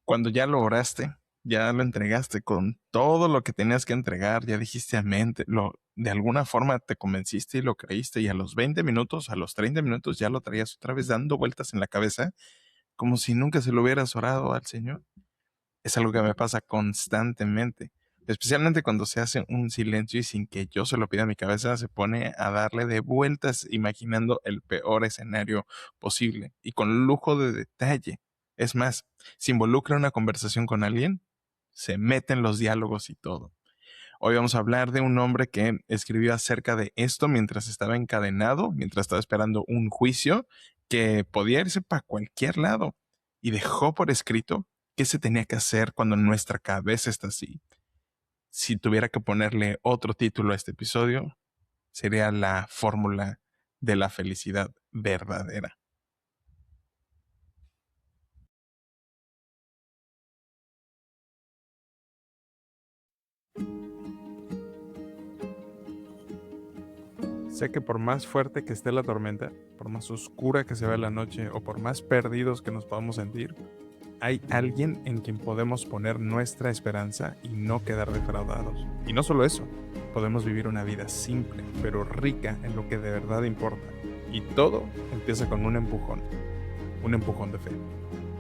Cuando ya lo oraste, ya lo entregaste con todo lo que tenías que entregar, ya dijiste amén, de alguna forma te convenciste y lo creíste y a los 20 minutos, a los 30 minutos ya lo traías otra vez dando vueltas en la cabeza, como si nunca se lo hubieras orado al Señor. Es algo que me pasa constantemente, especialmente cuando se hace un silencio y sin que yo se lo pida, mi cabeza se pone a darle de vueltas imaginando el peor escenario posible y con lujo de detalle. Es más, si involucra una conversación con alguien, se meten los diálogos y todo. Hoy vamos a hablar de un hombre que escribió acerca de esto mientras estaba encadenado, mientras estaba esperando un juicio que podía irse para cualquier lado y dejó por escrito qué se tenía que hacer cuando nuestra cabeza está así. Si tuviera que ponerle otro título a este episodio, sería la fórmula de la felicidad verdadera. Sé que por más fuerte que esté la tormenta, por más oscura que se vea la noche o por más perdidos que nos podamos sentir, hay alguien en quien podemos poner nuestra esperanza y no quedar defraudados. Y no solo eso, podemos vivir una vida simple, pero rica en lo que de verdad importa. Y todo empieza con un empujón de fe.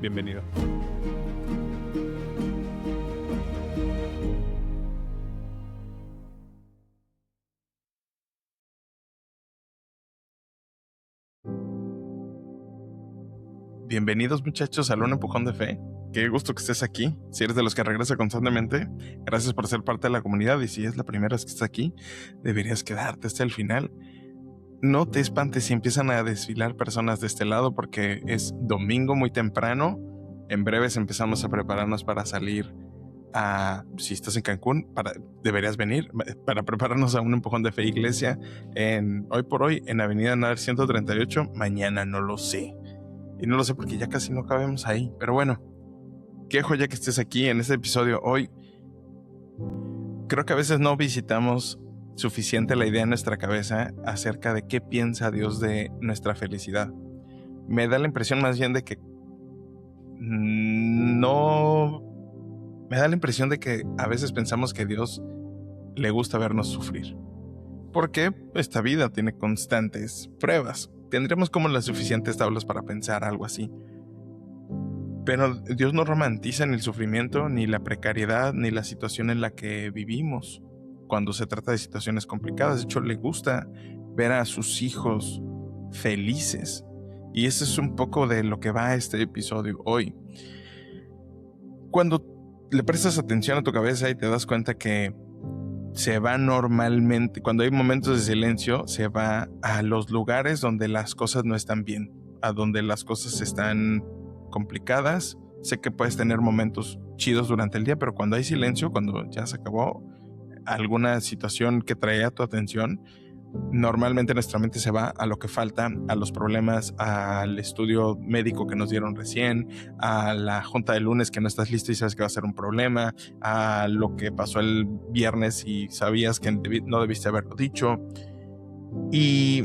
Bienvenido. Bienvenidos muchachos al Un Empujón de Fe. Qué gusto que estés aquí. Si eres de los que regresa constantemente, gracias por ser parte de la comunidad. Y si es la primera vez que estás aquí, deberías quedarte hasta el final. No te espantes si empiezan a desfilar personas de este lado porque es domingo muy temprano. En breves empezamos a prepararnos para salir si estás en Cancún, deberías venir para prepararnos a un empujón de fe iglesia hoy por hoy en Avenida Nar 138. Mañana no lo sé. Y no lo sé porque ya casi no cabemos ahí. Pero bueno, qué joya que estés aquí en este episodio hoy. Creo que a veces no visitamos suficiente la idea en nuestra cabeza acerca de qué piensa Dios de nuestra felicidad. Me da la impresión más bien de que no... Me da la impresión de que a veces pensamos que a Dios le gusta vernos sufrir. Porque esta vida tiene constantes pruebas. Tendremos como las suficientes tablas para pensar algo así. Pero Dios no romantiza ni el sufrimiento, ni la precariedad, ni la situación en la que vivimos cuando se trata de situaciones complicadas. De hecho, le gusta ver a sus hijos felices. Y ese es un poco de lo que va a este episodio hoy. Cuando le prestas atención a tu cabeza y te das cuenta que se va normalmente, cuando hay momentos de silencio, se va a los lugares donde las cosas no están bien, a donde las cosas están complicadas. Sé que puedes tener momentos chidos durante el día, pero cuando hay silencio, cuando ya se acabó alguna situación que traía tu atención, normalmente nuestra mente se va a lo que falta, a los problemas, al estudio médico que nos dieron recién, a la junta del lunes que no estás listo y sabes que va a ser un problema, a lo que pasó el viernes y sabías que no debiste haberlo dicho. Y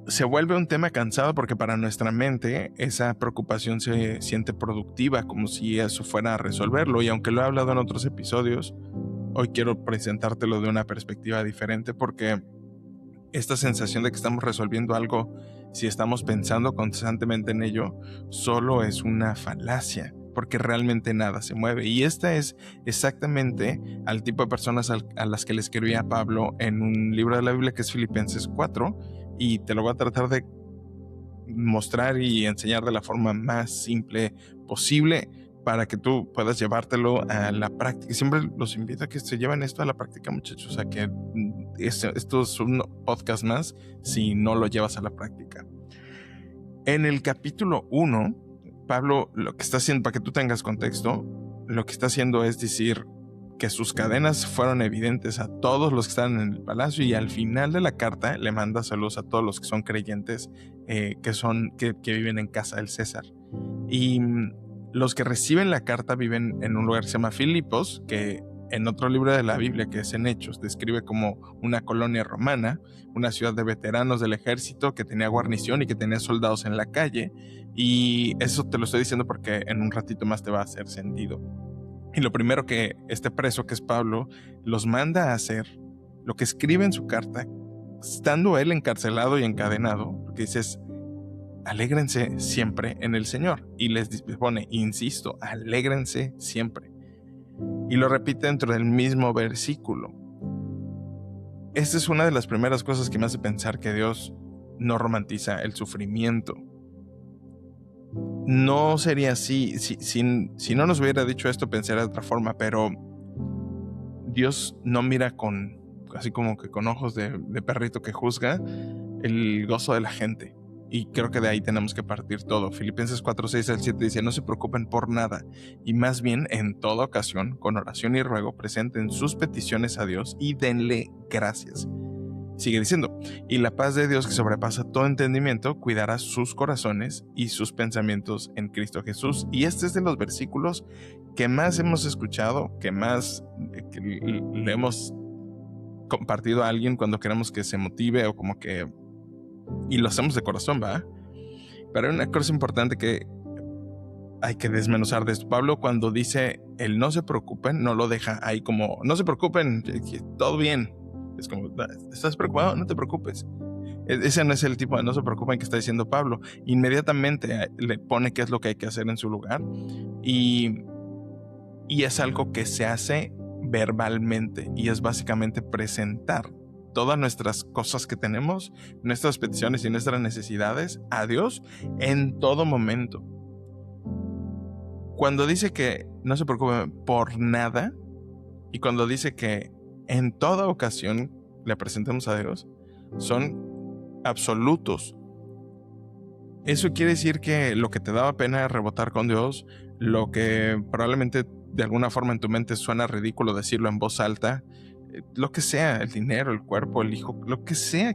se vuelve un tema cansado porque para nuestra mente esa preocupación se siente productiva, como si eso fuera a resolverlo. Y aunque lo he hablado en otros episodios, hoy quiero presentártelo de una perspectiva diferente porque esta sensación de que estamos resolviendo algo, si estamos pensando constantemente en ello, solo es una falacia, porque realmente nada se mueve. Y esta es exactamente al tipo de personas a las que le escribía Pablo en un libro de la Biblia que es Filipenses 4, y te lo voy a tratar de mostrar y enseñar de la forma más simple posible para que tú puedas llevártelo a la práctica. Siempre los invito a que se lleven esto a la práctica, muchachos, a que esto es un podcast más si no lo llevas a la práctica. En el capítulo 1, Pablo lo que está haciendo, para que tú tengas contexto, lo que está haciendo es decir que sus cadenas fueron evidentes a todos los que están en el palacio, y al final de la carta le manda saludos a todos los que son creyentes, que viven en casa del César. Y los que reciben la carta viven en un lugar que se llama Filipos, que en otro libro de la Biblia, que es en Hechos, describe como una colonia romana, una ciudad de veteranos del ejército que tenía guarnición y que tenía soldados en la calle. Y eso te lo estoy diciendo porque en un ratito más te va a hacer sentido. Y lo primero que este preso, que es Pablo, los manda a hacer, lo que escribe en su carta, estando él encarcelado y encadenado, lo que dice es: alégrense siempre en el Señor. Y les pone, insisto, alégrense siempre. Y lo repite dentro del mismo versículo. Esta es una de las primeras cosas que me hace pensar que Dios no romantiza el sufrimiento. No sería así. Si no nos hubiera dicho esto, pensaría de otra forma, pero Dios no mira así como que con ojos de perrito que juzga el gozo de la gente. Y creo que de ahí tenemos que partir todo. Filipenses 4:6-7 dice: no se preocupen por nada, y más bien en toda ocasión, con oración y ruego, presenten sus peticiones a Dios y denle gracias. Sigue diciendo: y la paz de Dios, que sobrepasa todo entendimiento, cuidará sus corazones y sus pensamientos en Cristo Jesús. Y este es de los versículos que más hemos escuchado, que más que le hemos compartido a alguien cuando queremos que se motive o como que... Y lo hacemos de corazón, ¿va? Pero hay una cosa importante que hay que desmenuzar de esto. Pablo, cuando dice el no se preocupen, no lo deja ahí como no se preocupen, todo bien. Es como, ¿estás preocupado? No te preocupes. Ese no es el tipo de no se preocupen que está diciendo Pablo. Inmediatamente le pone qué es lo que hay que hacer en su lugar. Y es algo que se hace verbalmente. Y es básicamente presentar todas nuestras cosas que tenemos, nuestras peticiones y nuestras necesidades a Dios en todo momento. Cuando dice que no se preocupen por nada, y cuando dice que en toda ocasión le presentemos a Dios, son absolutos. Eso quiere decir que lo que te daba pena rebotar con Dios, lo que probablemente de alguna forma en tu mente suena ridículo decirlo en voz alta, lo que sea, el dinero, el cuerpo, el hijo, lo que sea,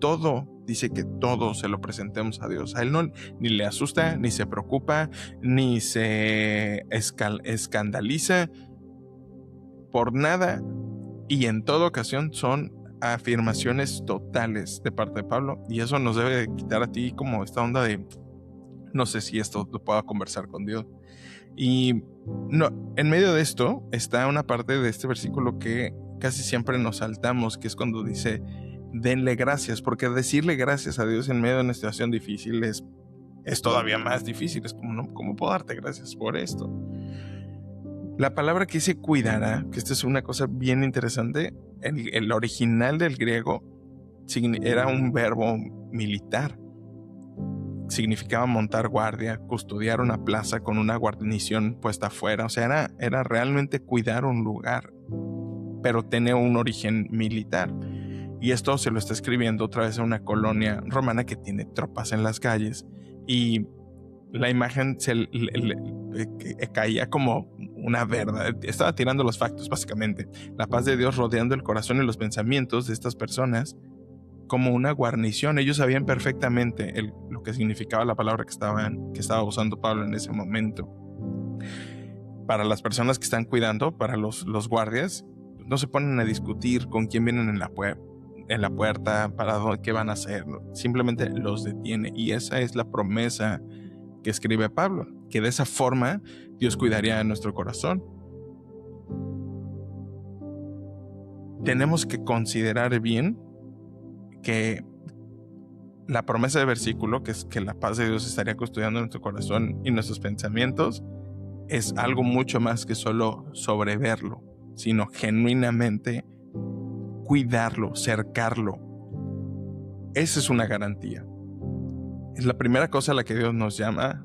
todo, dice que todo se lo presentemos a Dios. A Él no, ni le asusta, ni se preocupa, ni se escandaliza por nada, y en toda ocasión son afirmaciones totales de parte de Pablo, y eso nos debe quitar a ti como esta onda de no sé si esto lo puedo conversar con Dios. Y no, en medio de esto está una parte de este versículo que casi siempre nos saltamos, que es cuando dice denle gracias, porque decirle gracias a Dios en medio de una situación difícil es todavía más difícil. Es como, no, ¿cómo puedo darte gracias por esto? La palabra que dice cuidará, que esta es una cosa bien interesante, el original del griego era un verbo militar. Significaba montar guardia, custodiar una plaza con una guarnición puesta afuera. O sea, era realmente cuidar un lugar, pero tenía un origen militar. Y esto se lo está escribiendo otra vez a una colonia romana que tiene tropas en las calles. Y la imagen caía como una verdad. Estaba tirando los factos, básicamente. La paz de Dios rodeando el corazón y los pensamientos de estas personas como una guarnición. Ellos sabían perfectamente lo que significaba la palabra que estaba usando Pablo en ese momento. Para las personas que están cuidando, para los guardias, no se ponen a discutir con quién vienen en la puerta, qué van a hacer. Simplemente los detiene. Y esa es la promesa que escribe Pablo, que de esa forma Dios cuidaría de nuestro corazón. Tenemos que considerar bien que la promesa del versículo, que es que la paz de Dios estaría custodiando nuestro corazón y nuestros pensamientos, es algo mucho más que solo sobreverlo, sino genuinamente cuidarlo, cercarlo. Esa es una garantía. Es la primera cosa a la que Dios nos llama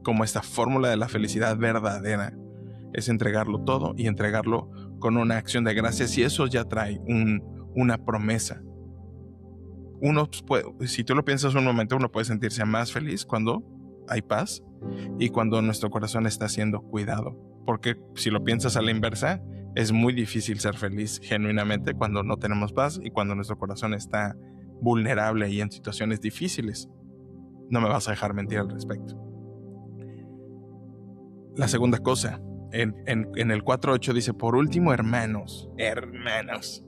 como esta fórmula de la felicidad verdadera. Es entregarlo todo y entregarlo con una acción de gracias, y eso ya trae una promesa. Si tú lo piensas un momento, uno puede sentirse más feliz cuando hay paz y cuando nuestro corazón está siendo cuidado. Porque si lo piensas a la inversa, es muy difícil ser feliz genuinamente cuando no tenemos paz y cuando nuestro corazón está vulnerable y en situaciones difíciles. No me vas a dejar mentir al respecto. La segunda cosa, En el 4.8 dice, por último, hermanos,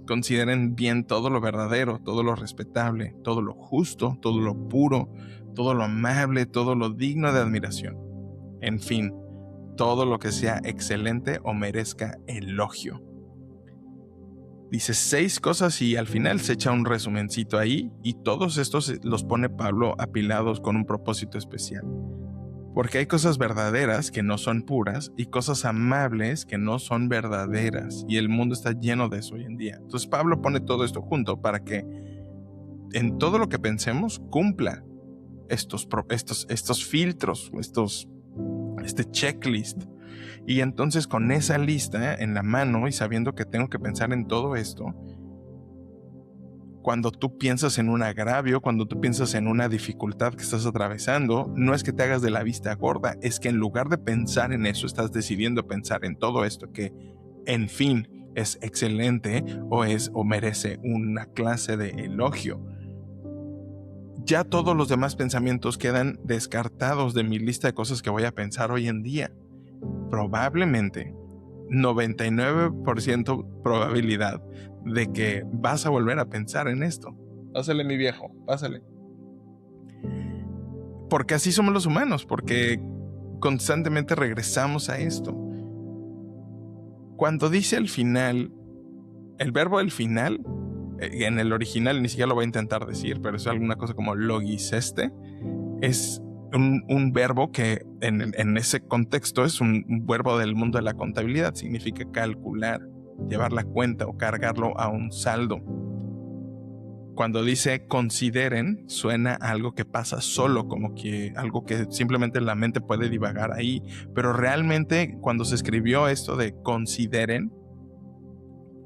consideren bien todo lo verdadero, todo lo respetable, todo lo justo, todo lo puro, todo lo amable, todo lo digno de admiración. En fin, todo lo que sea excelente o merezca elogio. Dice 6 cosas y al final se echa un resumencito ahí, y todos estos los pone Pablo apilados con un propósito especial. Porque hay cosas verdaderas que no son puras y cosas amables que no son verdaderas, y el mundo está lleno de eso hoy en día. Entonces Pablo pone todo esto junto para que en todo lo que pensemos cumpla estos filtros, este checklist. Y entonces con esa lista en la mano y sabiendo que tengo que pensar en todo esto, cuando tú piensas en un agravio, cuando tú piensas en una dificultad que estás atravesando, no es que te hagas de la vista gorda, es que en lugar de pensar en eso, estás decidiendo pensar en todo esto que, en fin, es excelente o merece una clase de elogio. Ya todos los demás pensamientos quedan descartados de mi lista de cosas que voy a pensar hoy en día. Probablemente 99% probabilidad de que vas a volver a pensar en esto. Pásale, mi viejo, pásale. Porque así somos los humanos, porque constantemente regresamos a esto. Cuando dice al final, el verbo al final, en el original ni siquiera lo voy a intentar decir, pero es alguna cosa como logiseste, es un verbo que en ese contexto es un verbo del mundo de la contabilidad. Significa calcular, llevar la cuenta o cargarlo a un saldo. Cuando dice consideren, suena a algo que pasa solo, como que algo que simplemente la mente puede divagar ahí. Pero realmente cuando se escribió esto de consideren,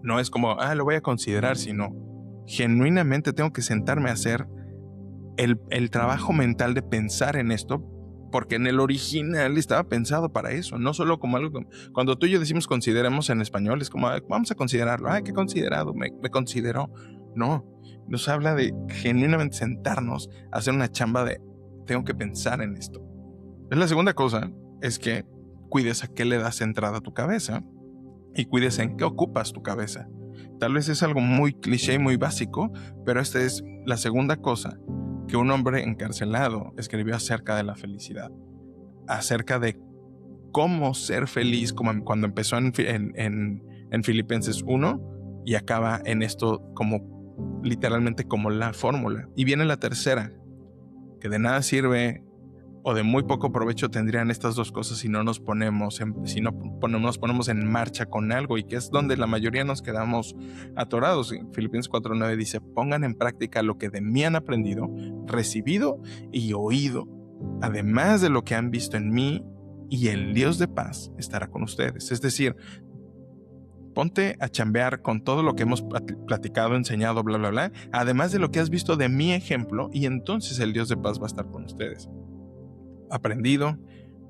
no es como, lo voy a considerar, sino genuinamente tengo que sentarme a hacer el trabajo mental de pensar en esto, porque en el original estaba pensado para eso, no solo como algo. Cuando tú y yo decimos consideremos en español, es como, vamos a considerarlo, qué considerado, me consideró. No, nos habla de genuinamente sentarnos a hacer una chamba de, tengo que pensar en esto. La segunda cosa es que cuides a qué le das entrada a tu cabeza y cuides en qué ocupas tu cabeza. Tal vez es algo muy cliché y muy básico, pero esta es la segunda cosa que un hombre encarcelado escribió acerca de la felicidad, acerca de cómo ser feliz, como cuando empezó en Filipenses 1 y acaba en esto como literalmente como la fórmula. Y viene la tercera, que de nada sirve o de muy poco provecho tendrían estas dos cosas si no nos ponemos en marcha con algo, y que es donde la mayoría nos quedamos atorados. Filipenses 4.9 dice, pongan en práctica lo que de mí han aprendido, recibido y oído, además de lo que han visto en mí, y el Dios de paz estará con ustedes. Es decir, ponte a chambear con todo lo que hemos platicado, enseñado, bla, bla, bla, además de lo que has visto de mi ejemplo, y entonces el Dios de paz va a estar con ustedes. Aprendido,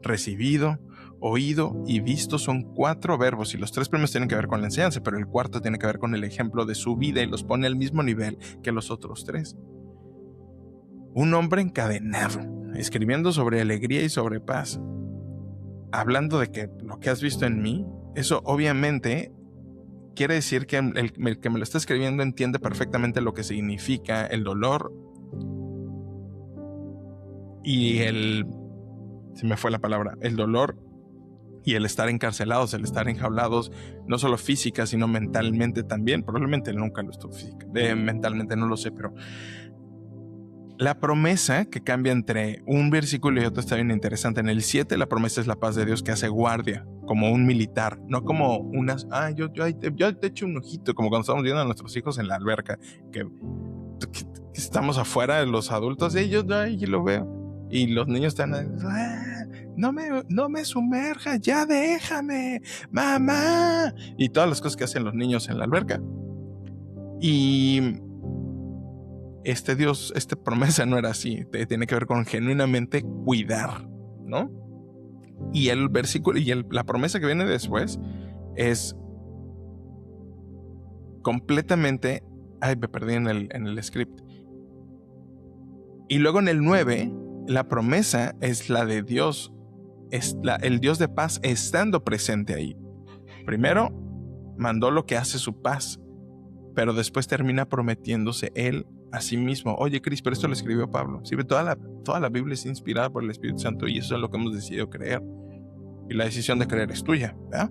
recibido, oído y visto son 4 verbos, y los 3 primeros tienen que ver con la enseñanza, pero el cuarto tiene que ver con el ejemplo de su vida y los pone al mismo nivel que los otros 3. Un hombre encadenado, escribiendo sobre alegría y sobre paz, hablando de que lo que has visto en mí, eso obviamente quiere decir que el que me lo está escribiendo entiende perfectamente lo que significa el dolor y el dolor y el estar encarcelados, el estar enjaulados, no solo física, sino mentalmente también. Probablemente nunca lo estuvo mentalmente, no lo sé, pero la promesa que cambia entre un versículo y otro está bien interesante. En el 7 la promesa es la paz de Dios que hace guardia, como un militar, no como unas, yo te echo un ojito, como cuando estamos viendo a nuestros hijos en la alberca, que estamos afuera de los adultos, y yo lo veo. Y los niños están, no me sumerjas, ya déjame, mamá. Y todas las cosas que hacen los niños en la alberca. Y esta promesa no era así. Tiene que ver con genuinamente cuidar, ¿no? Y el versículo y la promesa que viene después es completamente. Me perdí en el script. Y luego en el 9, la promesa es la de Dios el Dios de paz estando presente ahí. Primero mandó lo que hace su paz, pero después termina prometiéndose él a sí mismo. Oye, Cris, pero esto lo escribió Pablo. Sí, toda la Biblia es inspirada por el Espíritu Santo y eso es lo que hemos decidido creer. Y la decisión de creer es tuya, ¿verdad?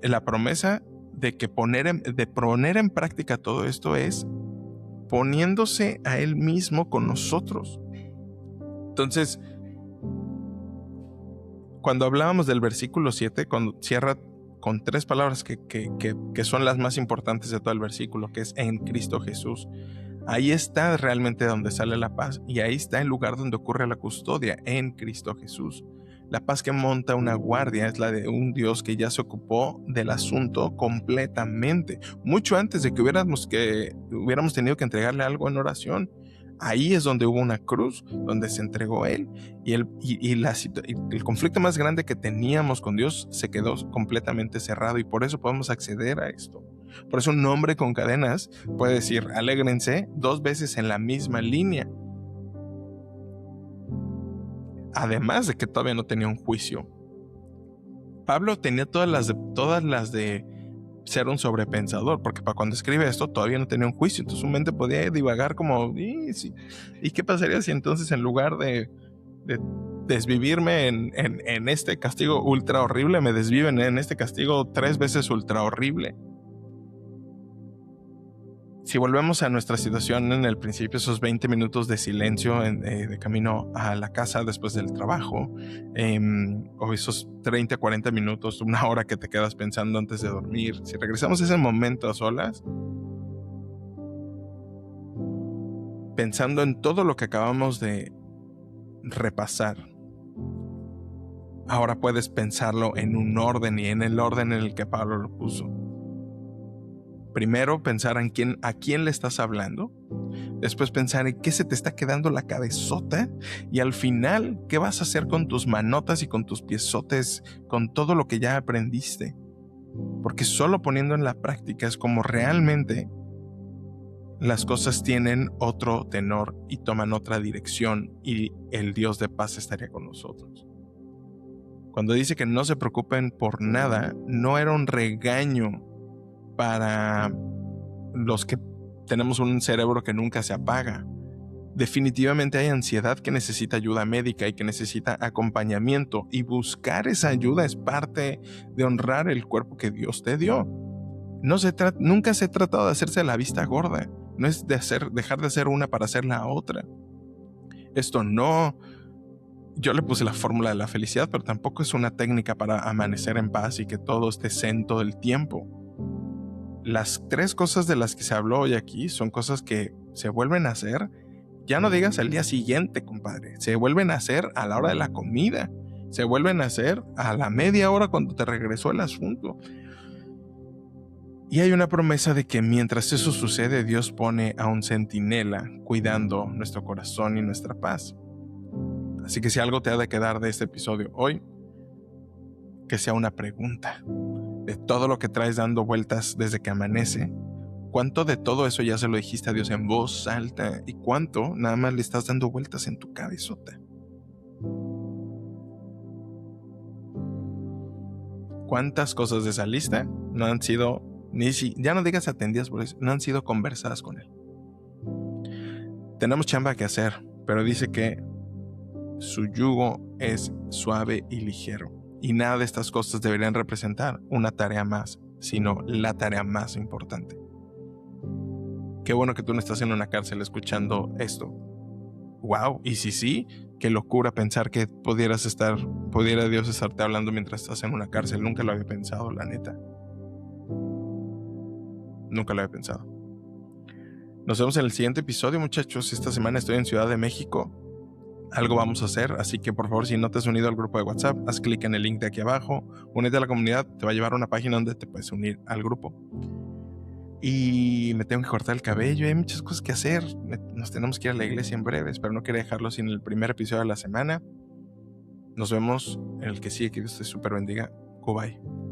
La promesa de poner en práctica todo esto es poniéndose a él mismo con nosotros. Entonces, cuando hablábamos del versículo 7, cuando cierra con 3 palabras que son las más importantes de todo el versículo, que es en Cristo Jesús, ahí está realmente donde sale la paz y ahí está el lugar donde ocurre la custodia, en Cristo Jesús. La paz que monta una guardia es la de un Dios que ya se ocupó del asunto completamente, mucho antes de que hubiéramos tenido que entregarle algo en oración. Ahí es donde hubo una cruz, donde se entregó Él y el conflicto más grande que teníamos con Dios se quedó completamente cerrado y por eso podemos acceder a esto. Por eso un hombre con cadenas puede decir, alégrense 2 veces en la misma línea. Además de que todavía no tenía un juicio. Pablo tenía todas las de ser un sobrepensador, porque para cuando escribe esto todavía no tenía un juicio, entonces su mente podía divagar como, ¿y qué pasaría si entonces en lugar de desvivirme en este castigo ultra horrible, me desviven en este castigo 3 veces ultra horrible? Si volvemos a nuestra situación en el principio, esos 20 minutos de silencio de camino a la casa después del trabajo, o esos 30, 40 minutos, 1 hora que te quedas pensando antes de dormir, si regresamos a ese momento a solas, pensando en todo lo que acabamos de repasar, ahora puedes pensarlo en un orden y en el orden en el que Pablo lo puso. Primero, pensar a quién le estás hablando. Después pensar en qué se te está quedando la cabezota. Y al final, qué vas a hacer con tus manotas y con tus piezotes, con todo lo que ya aprendiste. Porque solo poniendo en la práctica es como realmente las cosas tienen otro tenor y toman otra dirección y el Dios de paz estaría con nosotros. Cuando dice que no se preocupen por nada, no era un regaño para los que tenemos un cerebro que nunca se apaga. Definitivamente hay ansiedad que necesita ayuda médica y que necesita acompañamiento, y buscar esa ayuda es parte de honrar el cuerpo que Dios te dio. Nunca se ha tratado de hacerse la vista gorda, no es dejar de hacer una para hacer la otra. Esto no, yo le puse la fórmula de la felicidad, pero tampoco es una técnica para amanecer en paz y que todo esté zen todo el tiempo. Las 3 cosas de las que se habló hoy aquí son cosas que se vuelven a hacer, ya no digas al día siguiente, compadre, se vuelven a hacer a la hora de la comida, se vuelven a hacer a la media hora cuando te regresó el asunto. Y hay una promesa de que mientras eso sucede, Dios pone a un centinela cuidando nuestro corazón y nuestra paz. Así que si algo te ha de quedar de este episodio hoy, que sea una pregunta. De todo lo que traes dando vueltas desde que amanece, ¿cuánto de todo eso ya se lo dijiste a Dios en voz alta? ¿Y cuánto nada más le estás dando vueltas en tu cabezota? ¿Cuántas cosas de esa lista no han sido, ya no digas atendidas por eso, no han sido conversadas con Él? Tenemos chamba que hacer, pero dice que su yugo es suave y ligero. Y nada de estas cosas deberían representar una tarea más, sino la tarea más importante. Qué bueno que tú no estás en una cárcel escuchando esto. Wow, y si sí, qué locura pensar que pudiera Dios estarte hablando mientras estás en una cárcel. Nunca lo había pensado, la neta. Nunca lo había pensado. Nos vemos en el siguiente episodio, muchachos. Esta semana estoy en Ciudad de México. Algo vamos a hacer, así que por favor, si no te has unido al grupo de WhatsApp, haz clic en el link de aquí abajo, únete a la comunidad, te va a llevar a una página donde te puedes unir al grupo. Y me tengo que cortar el cabello, hay muchas cosas que hacer, nos tenemos que ir a la iglesia en breves, pero no quería dejarlo sin el primer episodio de la semana. Nos vemos en el que sigue, que Dios te súper bendiga. Goodbye.